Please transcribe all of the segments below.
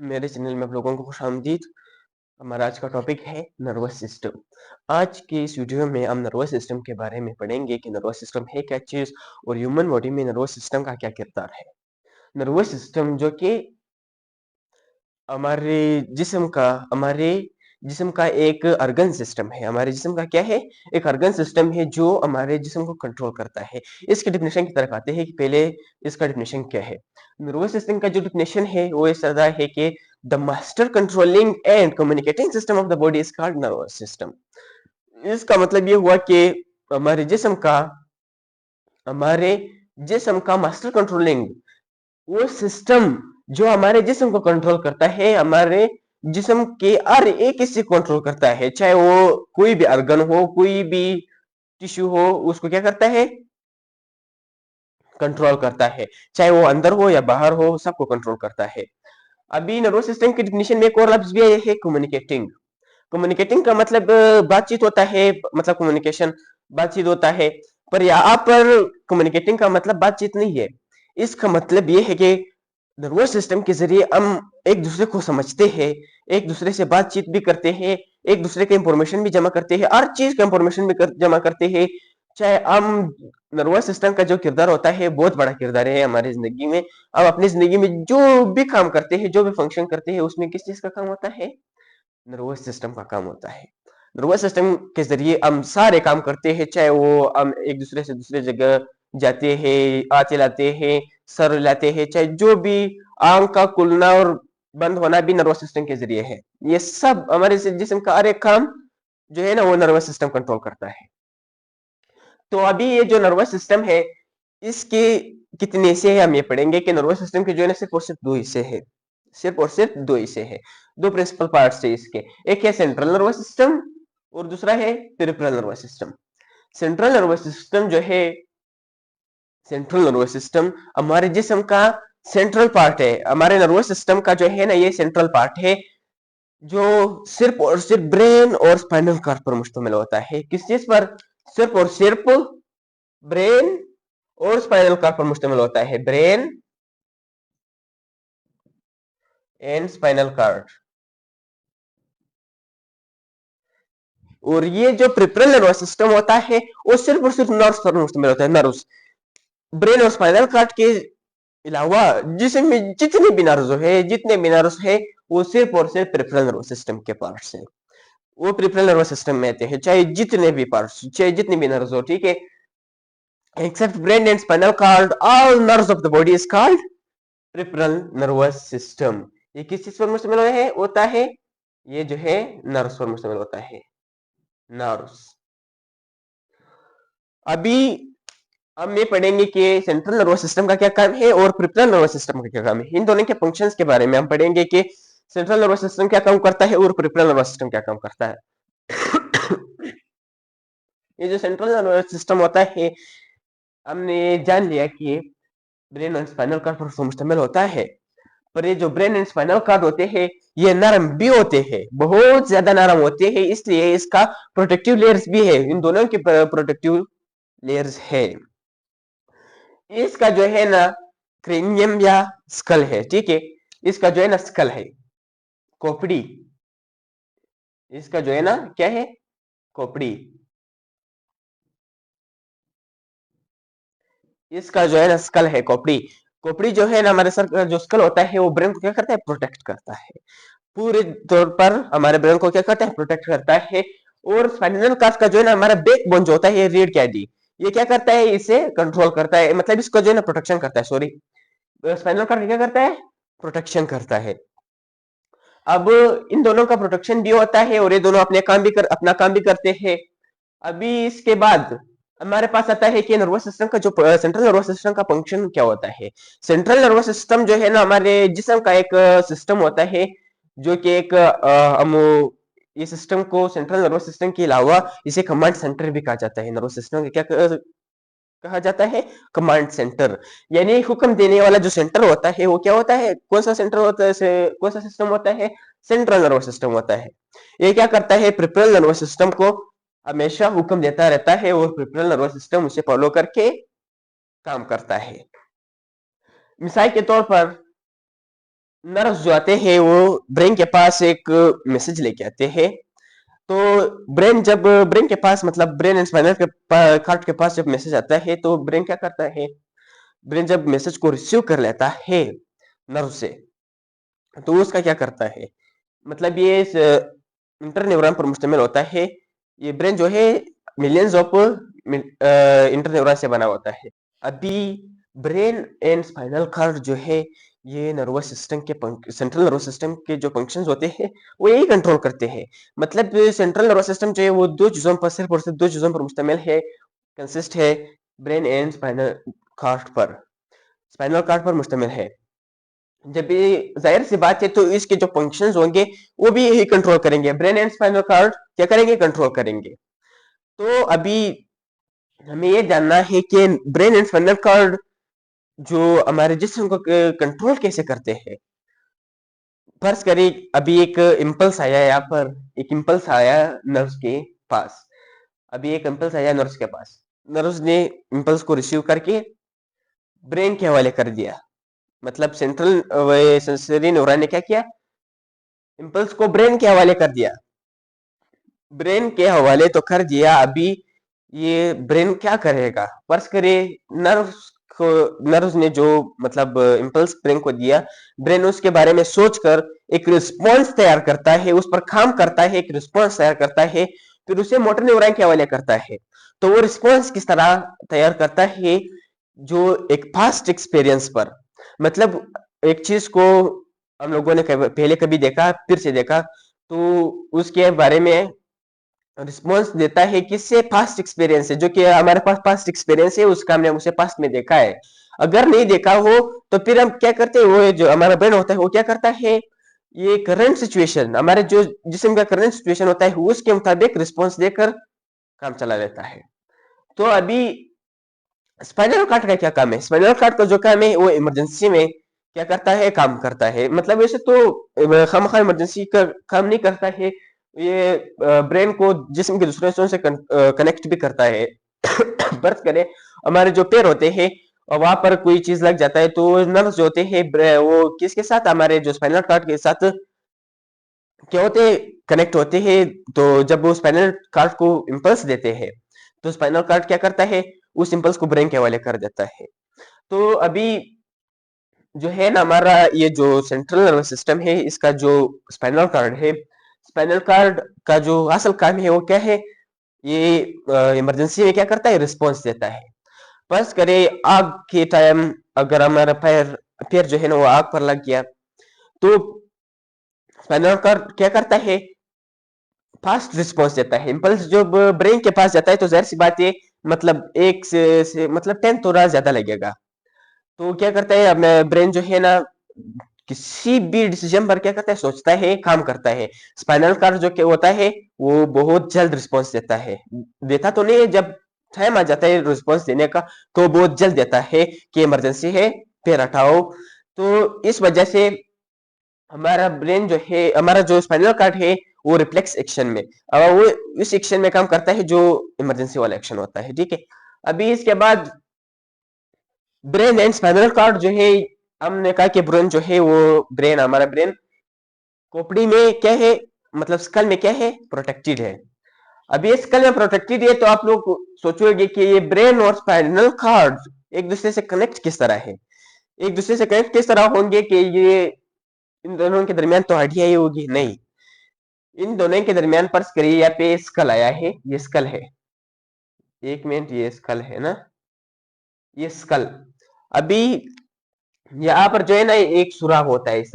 मेरे चैनल में आप लोगों को खुशामदीद। हमारा आज का टॉपिक है नर्वस सिस्टम। आज की इस वीडियो में हम नर्वस सिस्टम के बारे में पढ़ेंगे कि नर्वस सिस्टम है क्या चीज़ और ह्यूमन बॉडी में नर्वस सिस्टम का क्या किरदार है। नर्वस सिस्टम जो कि हमारे हमारे जिस्म का एक अर्गन सिस्टम है। हमारे जिस्म का क्या है? एक अर्गन सिस्टम है जो हमारे जिस्म को कंट्रोल करता है। इसके डेफिनेशन की तरफ आते हैं कि पहले इसका डेफिनेशन क्या है। नर्वस सिस्टम का जो डेफिनेशन है वो इस तरह है कि the master controlling and communicating system of the body is called nervous system. इसका मतलब ये हुआ कि हमारे जिस्म का हमारे जिस्म का मास्टर कंट्रोलिंग वो सिस्टम जो हमारे जिस्म को कंट्रोल करता है, हमारे जिस्म के हर एक हिस्से को कंट्रोल करता है, चाहे वो कोई भी अर्गन हो, कोई भी टिश्यू हो, उसको क्या करता है? कंट्रोल करता है। चाहे वो अंदर हो या बाहर हो, सबको कंट्रोल करता है। अभी नर्वस सिस्टम की डिफिनेशन में एक और लफ्ज भी है, कम्युनिकेटिंग। कम्युनिकेटिंग का मतलब बातचीत होता है, मतलब कम्युनिकेशन बातचीत होता है। पर यहाँ पर कम्युनिकेटिंग का मतलब बातचीत नहीं है। इसका मतलब ये है कि नर्वस सिस्टम के जरिए हम एक दूसरे को समझते हैं, एक दूसरे से बातचीत भी करते हैं, एक दूसरे के इंफॉर्मेशन भी जमा करते हैं, हर चीज का इंफॉर्मेशन भी जमा करते हैं। चाहे हम नर्वस सिस्टम का जो किरदार होता है बहुत बड़ा किरदार है हमारी जिंदगी में। हम अपनी जिंदगी में जो भी काम करते हैं, जो भी फंक्शन करते हैं, उसमें किस चीज का काम होता है? नर्वस सिस्टम का काम होता है। नर्वस सिस्टम के जरिए हम सारे काम करते हैं, चाहे वो हम एक दूसरे से दूसरे जगह जाते हैं, आते लाते हैं, सर लाते हैं, चाहे जो भी आंख का खुलना और बंद होना भी नर्वस सिस्टम के जरिए है। ये सब हमारे जिस्म का हर एक काम जो है ना वो नर्वस सिस्टम कंट्रोल करता है। तो अभी ये जो नर्वस सिस्टम है इसके कितने हिस्से हैं हम ये पढ़ेंगे कि नर्वस सिस्टम के जो है ना सिर्फ और सिर्फ दो हिस्से हैं। सिर्फ और सिर्फ दो हिस्से हैं। दो प्रिंसिपल पार्ट्स है इसके। एक है सेंट्रल नर्वस सिस्टम और दूसरा है peripheral nervous system. Central nervous system जो है, सेंट्रल नर्वस सिस्टम हमारे जिस्म का सेंट्रल पार्ट है। हमारे नर्वस सिस्टम का जो है ना ये सेंट्रल पार्ट है जो सिर्फ और सिर्फ ब्रेन और स्पाइनल कॉर्ड पर मुश्तमिल होता है। किस चीज पर? सिर्फ और सिर्फ ब्रेन और स्पाइनल कॉर्ड पर मुश्तमिल होता है। Brain and spinal cord. और ये जो प्रिफ्रल नर्वस सिस्टम होता है वो सिर्फ और सिर्फ नर्व्स पर मुश्तमिल होता है। नर्व्स, ब्रेन और स्पाइनल कॉर्ड के अलावा जिसमें जितने भी नर्व्स है, जितने भी नर्व्स है, वो सिर्फ और सिर्फ प्रिफ्रल नर्वस सिस्टम के पार्ट्स है। वो प्रिफ्रल नर्वस सिस्टम में आते हैं, चाहे जितने भी पार्ट्स, चाहे जितने भी नर्व्स हो, ठीक है। Except brain and spinal cord, all nerves of the body is called peripheral nervous system. ये किस चीज पर मुश्तमिल है होता है? ये जो है नर्व्स पर मुश्तमिल होता है। नर्व्स। अभी हम ये पढ़ेंगे कि सेंट्रल नर्वस सिस्टम का क्या काम है और प्रिफ्रल नर्वस सिस्टम का क्या काम है। इन दोनों के फंक्शंस के बारे में हम पढ़ेंगे कि सेंट्रल नर्वस सिस्टम क्या काम करता है और प्रिफ्रल नर्वस सिस्टम क्या काम करता है। ये जो सेंट्रल नर्वस सिस्टम होता है, हमने जान लिया कि ब्रेन और स्पाइनल कॉर्ड पर मुश्तमिल होता है। पर ये जो ब्रेन एंड स्पाइनल कॉर्ड होते हैं ये नरम भी होते हैं, बहुत ज्यादा नरम होते हैं, इसलिए इसका प्रोटेक्टिव लेयर्स भी है। इन दोनों के प्रोटेक्टिव लेयर्स है। इसका जो है ना क्रेनियम या स्कल है, ठीक है। इसका जो है ना स्कल है, खोपड़ी। इसका जो है ना क्या है? खोपड़ी। इसका जो है ना स्कल है, खोपड़ी। खोपड़ी जो है ना हमारे सर का जो स्कल होता है वो ब्रेन को क्या करता है? प्रोटेक्ट करता है। पूरे तौर पर हमारे ब्रेन को क्या करता है? प्रोटेक्ट करता है। और स्पाइनल कॉर्ड का जो है ना हमारा बैकबोन जो होता है, ये रीढ़ की हड्डी, ये क्या करता है? इसे कंट्रोल करता है, मतलब इसको जो है ना प्रोटेक्शन करता है। सॉरी, स्पाइनल कॉर्ड क्या करता है? प्रोटेक्शन करता है। अब इन दोनों का प्रोटेक्शन भी होता है और ये दोनों अपना काम भी करते हैं। अभी इसके बाद हमारे पास आता है कि नर्वस सिस्टम का जो सेंट्रल नर्वस सिस्टम का फंक्शन क्या होता है। सेंट्रल नर्वस सिस्टम जो है ना हमारे जिस्म का एक सिस्टम होता है जो कि एक हम ये सिस्टम को सेंट्रल नर्वस सिस्टम के अलावा इसे कमांड सेंटर भी कहा जाता है। नर्वस सिस्टम क्या कहा जाता है? Command centre. यानी हुक्म देने वाला जो सेंटर होता है वो क्या होता है? कौन सा सेंटर होता है? कौन सा सिस्टम होता है? सेंट्रल नर्वस सिस्टम होता है। ये क्या करता है? प्रिफ्रल नर्वस सिस्टम को हमेशा हुक्म देता रहता है और प्रिफ्रल नर्वस सिस्टम उसे फॉलो करके काम करता है। मिसाल के तौर पर नर्व्स जो आते हैं वो ब्रेन के पास एक मैसेज लेके आते हैं। तो ब्रेन के पास मतलब ब्रेन एंड स्पाइनल के कार्ड के पास जब मैसेज आता है तो ब्रेन क्या करता है, ब्रेन जब मैसेज को रिसीव कर लेता है नर्व से, तो वो उसका क्या करता है, मतलब ये इंटर न्यूरॉन पर मुश्तमिल होता है। ये ब्रेन जो है मिलियंस ऑफ इंटर न्यूरॉन से बना होता है। अभी ब्रेन एंड स्पाइनल कार्ड जो है ये नर्वस सिस्टम के सेंट्रल नर्वस सिस्टम के जो फंक्शंस होते हैं वो यही कंट्रोल करते हैं। मतलब सेंट्रल नर्वस सिस्टम जो है वो दो चीजों पर सिर्फ और सिर्फ दो चीजों पर मुश्तमिल है, कंसिस्ट है ब्रेन एंड स्पाइनल कार्ड पर मुश्तमिल है। जब ये जाहिर सी बात है तो इसके जो फंक्शंस होंगे वो भी यही कंट्रोल करेंगे, ब्रेन एंड स्पाइनल कार्ड क्या करेंगे, कंट्रोल करेंगे। तो अभी हमें ये जानना है कि ब्रेन एंड स्पाइनल कार्ड जो हमारे जिस्म को कंट्रोल कैसे करते हैं। फर्ज करें अभी एक इम्पल्स आया यहाँ पर, एक इम्पल्स आया नर्व्स के पास, अभी एक इम्पल्स आया नर्व्स के पास, नर्व्स ने इम्पल्स को रिसीव करके ब्रेन के हवाले कर दिया। मतलब सेंट्रल सेंसरी न्यूरॉन ने क्या किया, इम्पल्स को ब्रेन के हवाले कर दिया। ब्रेन के हवाले तो कर दिया, अभी ये ब्रेन क्या करेगा, फर्ज करे नर्व्स को, नर्व्स ने जो मतलब इम्पल्स ब्रेन को दिया, ब्रेन उसके बारे में सोचकर एक रिस्पॉन्स तैयार करता है, उस पर काम करता है, एक रिस्पॉन्स तैयार करता है, फिर उसे मोटर न्यूरॉन के हवाले करता है। तो वो रिस्पॉन्स किस तरह तैयार करता है, जो एक पास्ट एक्सपीरियंस पर, मतलब एक चीज को हम लोगों ने पहले कभी देखा फिर से देखा, तो उसके बारे में रिस्पॉन्स देता है किससे, पास्ट एक्सपीरियंस से, जो कि हमारे पास पास्ट एक्सपीरियंस है उसका हमने उसे पास्ट में देखा है। अगर नहीं देखा हो तो फिर हम क्या करते हैं, वो जो हमारा ब्रेन होता है वो क्या करता है, ये करंट सिचुएशन, हमारे जो जिसम का करंट सिचुएशन होता है उसके मुताबिक रिस्पॉन्स देकर काम चला लेता है। तो अभी स्पाइनल कार्ड का क्या काम है, स्पाइनल कार्ड का जो काम है वो इमरजेंसी में क्या करता है, काम करता है। मतलब वैसे तो खामखा इमरजेंसी का काम नहीं करता है, ये ब्रेन को जिस्म के दूसरे हिस्सों से कनेक्ट भी करता है। बर्थ करें हमारे जो पैर होते हैं और वहां पर कोई चीज लग जाता है तो नर्व्स जो होते हैं वो किसके साथ, हमारे जो स्पाइनल कार्ड के साथ क्या होते हैं, कनेक्ट होते हैं। तो जब वो स्पाइनल कार्ड को इम्पल्स देते हैं तो स्पाइनल कार्ड क्या करता है, उस इम्पल्स को ब्रेन के हवाले कर देता है। तो अभी जो है ना हमारा ये जो सेंट्रल नर्वस सिस्टम है इसका जो स्पाइनल कार्ड है, स्पाइनल कार्ड का जो असल काम है वो क्या है, ये इमरजेंसी में क्या करता है, रिस्पॉन्स देता है। बस करे आग के टाइम अगर हमारा पैर पैर जो है ना वो आग पर लग गया, तो स्पाइनल कार्ड क्या करता है, फास्ट रिस्पॉन्स देता है। इम्पल्स जब ब्रेन के पास जाता है तो जाहिर सी बात है, मतलब एक से मतलब 10 थोड़ा ज्यादा लगेगा। तो क्या करता है, अब ब्रेन जो है ना किसी भी डिसीजन पर क्या करता है, सोचता है, काम करता है। स्पाइनल कार्ड जो क्या होता है वो बहुत जल्द रिस्पॉन्स देता है, देता तो नहीं है, जब टाइम आ जाता है रिस्पॉन्स देने का तो बहुत जल्द देता है कि इमरजेंसी है, पैर हटाओ। तो इस वजह से हमारा ब्रेन जो है, हमारा जो स्पाइनल कार्ड है वो रिफ्लेक्स एक्शन में, अब वो इस एक्शन में काम करता है जो इमरजेंसी वाला एक्शन होता है, ठीक है। अभी इसके बाद ब्रेन एंड स्पाइनल कार्ड जो है, हमने कहा कि ब्रेन जो है वो ब्रेन, हमारा ब्रेन खोपड़ी में क्या है, मतलब स्कल में क्या है, प्रोटेक्टेड है। अभी ये स्कल में प्रोटेक्टेड है तो आप लोग सोचोगे कि ये ब्रेन और स्पाइनल कार्ड एक दूसरे से कनेक्ट किस तरह है, एक दूसरे से कनेक्ट किस तरह होंगे कि ये इन दोनों के दरमियान तो हड्डियां ही होगी, नहीं। इन दोनों के दरमियान पर स्क्रीन पे स्कल आया है, ये स्कल है, एक मिनट, ये स्कल है ना, ये स्कल। अभी यहाँ पर जो है ना एक सुराख होता है, इस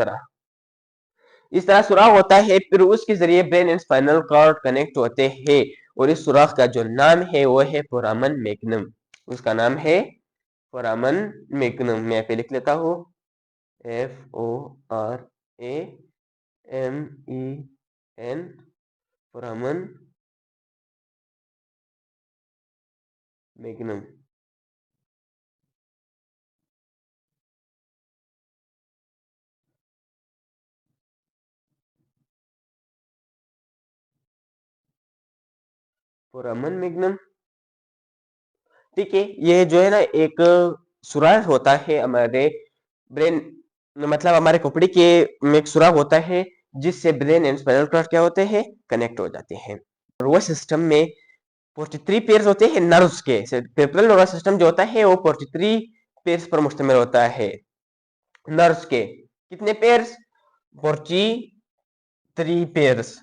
तरह सुराख होता है, फिर उसके जरिए brain and spinal cord connect होते हैं। और इस सुराख का जो नाम है वो है फोरामन मैग्नम, उसका नाम है फोरामन मैग्नम। मैं यहाँ पे लिख लेता हूँ, FORAMEN, फोरामन मैग्नम। फोरामन मैग्नम, ठीक है। ये जो है ना एक सुराख होता है हमारे ब्रेन मतलब हमारे खोपड़ी के में एक सुराख होता है जिससे ब्रेन एंड स्पाइनल कॉर्ड क्या होते हैं, कनेक्ट हो जाते हैं। नर्वस सिस्टम में 43 पेयर्स होते हैं नर्व्स के। पेरिफेरल नर्वस सिस्टम जो होता है वो 43 पेयर्स पर मुश्तमिल होता है। नर्व्स के कितने पेयर्स, 43 पेयर्स।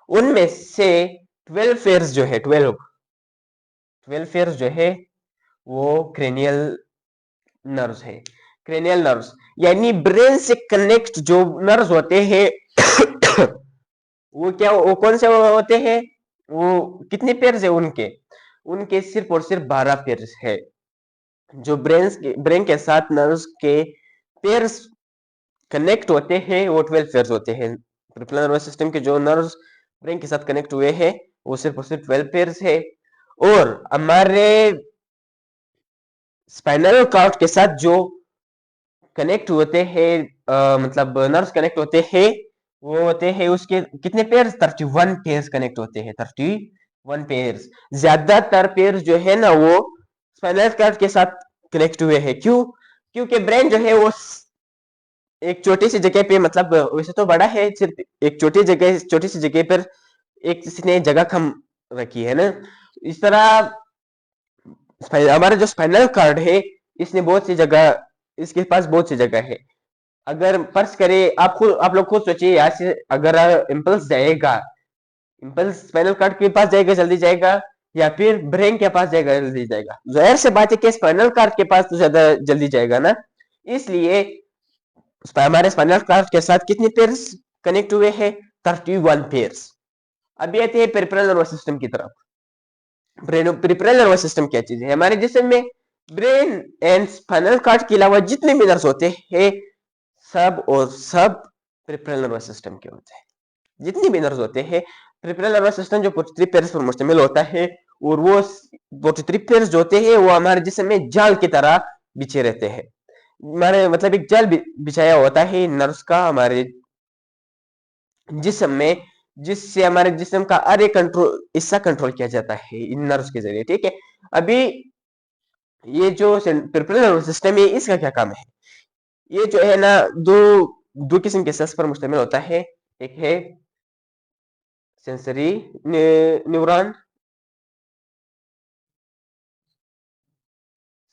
उनमें से 12 पेयर्स जो है 12 पेयर्स जो है वो क्रेनियल नर्व्स है। क्रेनियल नर्व्स यानी ब्रेन से कनेक्ट जो नर्व्स होते हैं वो क्या, वो कौन से होते हैं, वो कितने पेयर्स है उनके, उनके सिर्फ और सिर्फ 12 पेयर्स है। जो ब्रेन के साथ नर्व्स के पेयर्स कनेक्ट होते हैं वो 12 पेयर्स होते हैं। पेरिफेरल नर्वस सिस्टम के जो नर्व्स ब्रेन के साथ कनेक्ट हुए हैं वो सिर्फ और सिर्फ 12 पेयर्स है। और हमारे स्पाइनल कॉर्ड के साथ जो कनेक्ट होते हैं, मतलब नर्व्स कनेक्ट होते हैं, वो होते हैं उसके कितने पेयर्स, 31 पेयर्स कनेक्ट होते हैं, 31 पेयर्स। ज्यादातर पेयर्स जो है ना वो स्पाइनल कॉर्ड के साथ कनेक्ट हुए हैं। क्यों, क्योंकि ब्रेन जो है वो एक छोटी सी जगह पे, मतलब वैसे तो बड़ा है, सिर्फ एक छोटी सी जगह पर एक किसी ने जगह कम रखी है ना। इस तरह हमारा जो स्पाइनल कार्ड है इसने बहुत सी जगह, इसके पास बहुत सी जगह है। अगर फर्ज करें, आप लोग खुद सोचिए, यहाँ से अगर इम्पल्स जाएगा, इम्पल्स स्पाइनल कार्ड के पास जाएगा, जल्दी जाएगा, या फिर ब्रेन के पास जाएगा, जल्दी जाएगा? जाहिर से बात है कि स्पाइनल कार्ड के पास तो ज्यादा जल्दी जाएगा ना। इसलिए हमारे स्पाइनल कार्ड के साथ कितने पेयर्स कनेक्ट हुए हैं, 31 पेयर्स। अभी आते हैं पेरिफेरल नर्वस सिस्टम की तरफ। पेरिफेरल नर्वस सिस्टम क्या चीज है, हमारे जिस्म में ब्रेन एंड स्पाइनल कार्ड के अलावा जितने भी नर्व्स होते हैं सब और सब पेरिफेरल नर्वस सिस्टम के होते हैं। जितनी भी नर्व्स होते हैं, पेरिफेरल नर्वस सिस्टम जो 43 पेयर्स पर मुश्तमिल होता है, और वो 43 पेयर्स जो होते हैं वो हमारे जिस्म में जाल की तरह बिछे रहते हैं। हमारे मतलब एक जाल बिछाया होता है नर्व्स का हमारे जिस्म में, जिससे हमारे जिस्म का हर एक कंट्रोल हिस्सा कंट्रोल किया जाता है इन नर्व्स के जरिए। ठीक है, अभी ये जो पेरिफेरल नर्वस सिस्टम है इसका क्या काम है, ये जो है ना दो दो किस्म के सेल्स पर मुश्तमिल होता है। एक है sensory neuron,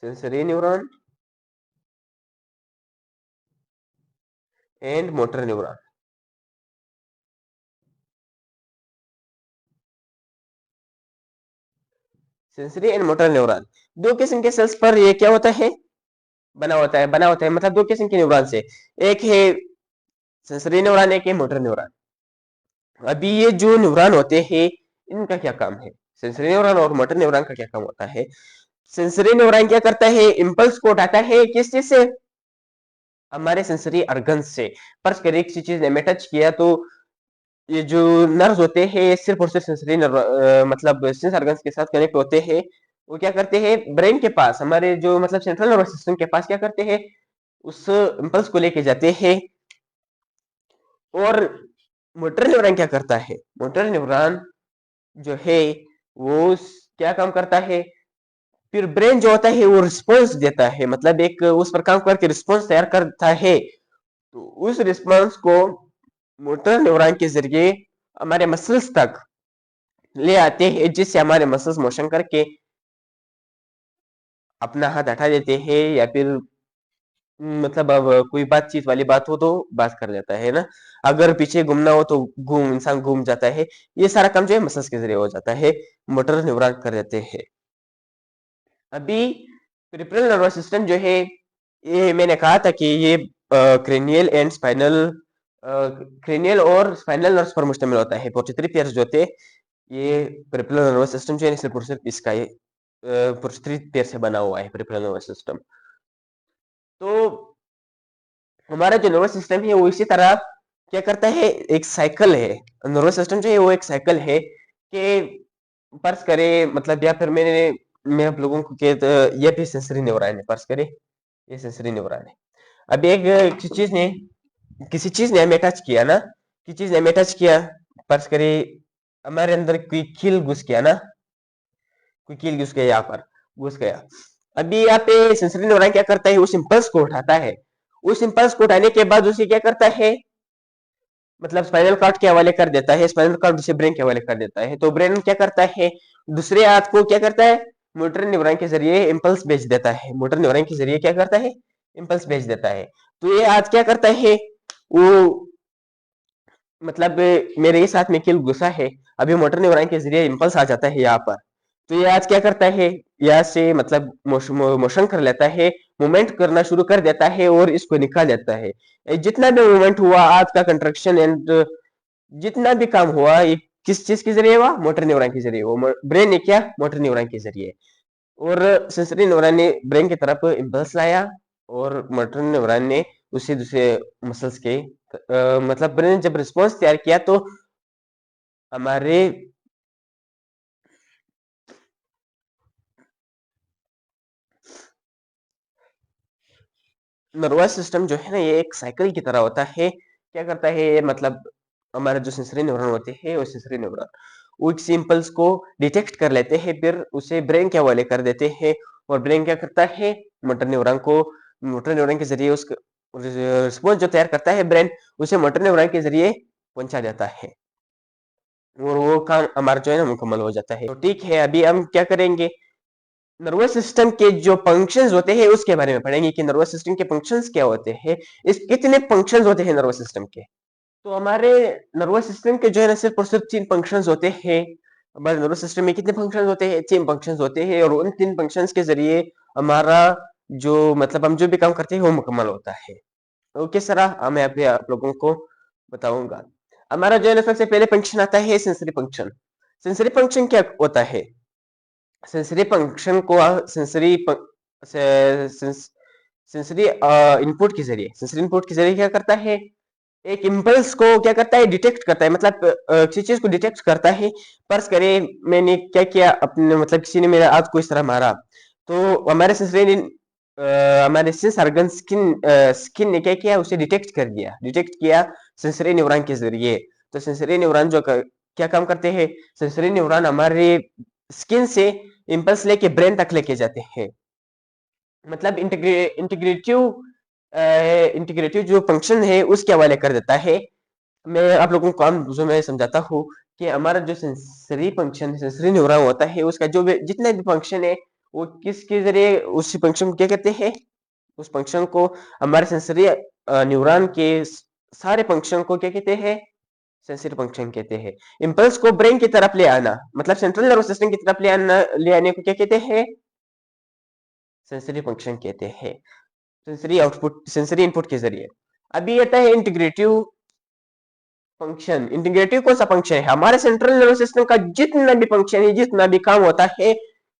sensory neuron and motor neuron. Sensory and motor neuron, दो किस्म के सेल्स पर ये क्या होता है, बना होता है मतलब दो किस्म के न्यूरॉन से। एक है सेंसरी न्यूरॉन, एक है मोटर न्यूरॉन। अभी ये जो न्यूरॉन होते हैं इनका क्या काम है, सेंसरी न्यूरॉन और मोटर न्यूरॉन का क्या काम होता है। सेंसरी न्यूरॉन क्या करता है, इंपल्स को उठाता है किस चीज से, हमारे सेंसरी ऑर्गन से। फर्ज करिए किसी चीज ने हमें टच किया तो ये जो नर्व्स होते हैं सिर्फ और सिर्फ सेंसरी नर्व, मतलब सेंस ऑर्गन्स के साथ कनेक्ट होते हैं। वो क्या करते हैं, ब्रेन के पास, हमारे जो मतलब सेंट्रल नर्वस सिस्टम के पास क्या करते हैं, उस इंपल्स को लेके जाते हैं। और मोटर न्यूरॉन क्या करता है, मोटर न्यूरॉन जो है वो क्या काम करता है, फिर ब्रेन जो होता है वो रिस्पॉन्स देता है, मतलब एक उस पर काम करके रिस्पॉन्स तैयार करता है। तो उस रिस्पॉन्स को मोटर न्यूरॉन के जरिए हमारे मसल्स तक ले आते हैं, जिससे हमारे मसल्स मोशन करके अपना हाथ हटा देते हैं, या फिर मतलब अब कोई बातचीत वाली बात हो तो बात कर लेता है ना। अगर पीछे घूमना हो तो इंसान घूम जाता है। ये सारा काम जो है मसल्स के जरिए हो जाता है, मोटर न्यूरॉन कर देते हैं। अभी पेरिफेरल नर्वस सिस्टम जो है, ये मैंने कहा था कि ये क्रेनियल एंड स्पाइनल, क्रेनियल और स्पाइनल नर्व्स पर मुश्तमिल होता है। 43 पेयर्स जो होते हैं, ये पेरिफेरल नर्वस सिस्टम जो है सिर्फ और सिर्फ इसका ये 43 पेयर से बना हुआ है पेरिफेरल नर्वस सिस्टम। तो हमारा जो नर्वस सिस्टम है वो इसी तरह क्या करता है, एक साइकिल है। नर्वस सिस्टम जो है वो एक साइकिल है कि फर्ज करे, मतलब या फिर मैं आप लोगों को ये भी सेंसरी न्यूरॉन है, फर्ज करे ये सेंसरी न्यूरॉन है। अब एक किसी चीज ने हमें टच किया ना, किसी चीज ने हमें टच किया, फर्ज करे हमारे अंदर कोई कील घुस गया ना, कोई कील घुस गया, यहाँ पर घुस गया। अभी यहाँ पे सेंसरी न्यूरॉन क्या करता है, उस इंपल्स को उठाता है, उस इम्पल्स को उठाने के बाद उसे क्या करता है, मतलब स्पाइनल कॉर्ड के हवाले कर देता है, स्पाइनल कॉर्ड उसे ब्रेन के हवाले कर देता है। तो ब्रेन क्या करता है, दूसरे हाथ को क्या करता है, मोटर न्यूरॉन के जरिए इम्पल्स भेज देता है, मोटर न्यूरॉन के जरिए क्या करता है, इम्पल्स भेज देता है। तो ये हाथ क्या करता है, वो मतलब मेरे इस हाथ में कील घुसा है, अभी मोटर न्यूरॉन के जरिए इम्पल्स आ जाता है यहाँ पर। तो ये आज क्या करता है, यहाँ से मतलब मोशन कर लेता है, मूवमेंट करना शुरू कर देता है और इसको निकाल देता है। जितना भी मूवमेंट हुआ आज का कंट्रक्शन एंड जितना भी काम हुआ, ये किस चीज के जरिए हुआ, मोटर न्यूरॉन के जरिए। वो ब्रेन ने क्या, मोटर न्यूरॉन के जरिए, और सेंसरी न्यूरॉन ने ब्रेन की तरफ इम्पल्स लाया और मोटर न्यूरॉन ने उसे दूसरे मसल्स के मतलब ब्रेन ने जब रिस्पॉन्स तैयार किया तो हमारे नर्वस सिस्टम जो है ना, ये एक साइकिल की तरह होता है। क्या करता है ये, मतलब हमारे जो सेंसरी न्यूरॉन होते हैं, वो सेंसरी न्यूरॉन वो एक सिंपल्स को डिटेक्ट कर लेते हैं, फिर उसे ब्रेन के हवाले कर देते हैं, और ब्रेन क्या करता है, मोटर न्यूरॉन को, मोटर न्यूरॉन के जरिए उसका रिस्पॉन्स जो तैयार करता है ब्रेन, उसे मोटर न्यूरॉन के जरिए पहुंचा जाता है, और वो काम हमारा जो है ना मुकम्मल हो जाता है। तो ठीक है, अभी हम क्या करेंगे, नर्वस सिस्टम के जो फंक्शंस होते हैं उसके बारे में पढ़ेंगे कि नर्वस सिस्टम के फंक्शंस क्या होते हैं, इस कितने फंक्शंस होते हैं नर्वस सिस्टम के। तो हमारे नर्वस सिस्टम के जो है ना सिर्फ और सिर्फ 3 फंक्शंस होते हैं। हमारे नर्वस सिस्टम में कितने फंक्शंस होते हैं, 3 फंक्शंस होते हैं, और उन 3 फंक्शंस के जरिए हमारा जो मतलब हम जो भी काम करते हैं वो मुकम्मल होता है। तो किस तरह मैं अभी आप लोगों को बताऊंगा। हमारा जो है ना सबसे पहले फंक्शन आता है सेंसरी फंक्शन। सेंसरी फंक्शन क्या होता है, सेंसरी फंक्शन को सेंसरी सेंसरी इनपुट के जरिए, सेंसरी इनपुट के जरिए क्या करता है, एक इम्पल्स को क्या करता है, डिटेक्ट करता है, मतलब किसी चीज को डिटेक्ट करता है। फर्ज करें मैंने क्या किया, अपने मतलब किसी ने मेरा हाथ को इस तरह मारा, तो हमारे सेंसरी हमारे सेंस ऑर्गन स्किन ने क्या किया, उसे डिटेक्ट कर दिया, डिटेक्ट किया सेंसरी न्यूरॉन के जरिए। तो सेंसरी न्यूरॉन जो क्या काम करते हैं, सेंसरी न्यूरॉन हमारे स्किन से इम्पल्स लेके ब्रेन तक लेके जाते हैं, मतलब इंटीग्रेटिव इंटीग्रेटिव जो फंक्शन है उसके हवाले कर देता है। मैं आप लोगों को काम जो मैं समझाता हूँ कि हमारा जो सेंसरी फंक्शन, सेंसरी न्यूरॉन होता है, उसका जो भी जितना भी फंक्शन है वो किसके जरिए, उस फंक्शन को क्या कहते हैं, उस फंक्शन को हमारे सेंसरी न्यूरॉन के सारे फंक्शन को क्या कहते हैं, सेंसरी फंक्शन कहते हैं। इम्पल्स को ब्रेन की तरफ ले आना, मतलब सेंट्रल नर्वस सिस्टम की तरफ ले आने को क्या कहते हैं, सेंसरी फंक्शन कहते हैं, सेंसरी आउटपुट, सेंसरी इनपुट के जरिए। अभी आता है इंटीग्रेटिव फंक्शन। इंटीग्रेटिव कौन सा फंक्शन है, हमारे सेंट्रल नर्वस सिस्टम का जितना भी फंक्शन है, जितना भी काम होता है,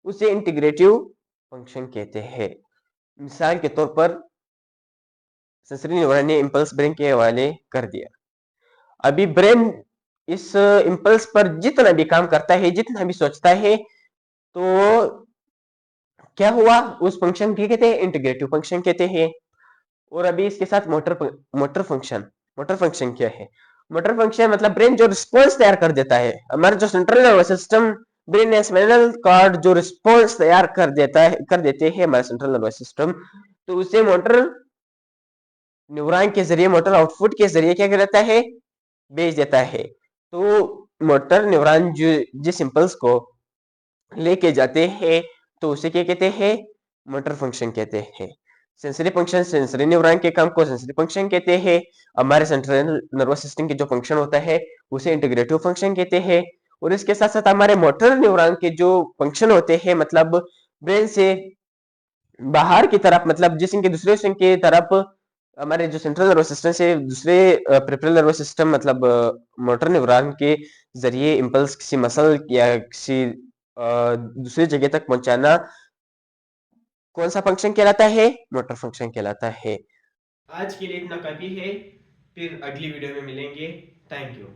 उसे इंटीग्रेटिव फंक्शन कहते हैं। मिसाल के तौर पर सेंसरी न्यूरॉन ने इम्पल्स ब्रेन के हवाले कर दिया, अभी ब्रेन इस इम्पल्स पर जितना भी काम करता है, जितना भी सोचता है, तो क्या हुआ, उस फंक्शन के कहते हैं इंटीग्रेटिव फंक्शन कहते हैं। और अभी इसके साथ मोटर फंक्शन, मोटर फंक्शन क्या है, मोटर फंक्शन मतलब ब्रेन जो रिस्पॉन्स तैयार कर देता है, हमारा जो central nervous system, brain spinal cord जो रिस्पॉन्स तैयार कर देता है, कर देते हैं हमारा सेंट्रल नर्वस सिस्टम, तो उसे मोटर न्यूरॉन के जरिए, मोटर आउटपुट के जरिए क्या करता है, भेज देता है। तो मोटर न्यूरॉन जो जिस इम्पल्स को लेके जाते हैं, तो उसे क्या कहते हैं, मोटर फंक्शन कहते हैं। सेंसरी फंक्शन, सेंसरी न्यूरॉन के काम को सेंसरी फंक्शन कहते हैं। हमारे सेंट्रल नर्वस सिस्टम के जो फंक्शन होता है उसे इंटीग्रेटिव फंक्शन कहते हैं। और इसके साथ साथ हमारे मोटर न्यूरॉन के जो फंक्शन होते हैं, मतलब ब्रेन से बाहर की तरफ, मतलब जिस्म के दूसरे हिस्से की तरफ, हमारे जो सेंट्रल नर्वस सिस्टम से दूसरे पेरिफेरल नर्वस सिस्टम, मतलब मोटर न्यूरॉन के जरिए इम्पल्स किसी मसल या किसी दूसरी जगह तक पहुंचाना कौन सा फंक्शन कहलाता है, मोटर फंक्शन कहलाता है। आज के लिए इतना काफी है, फिर अगली वीडियो में मिलेंगे। Thank you.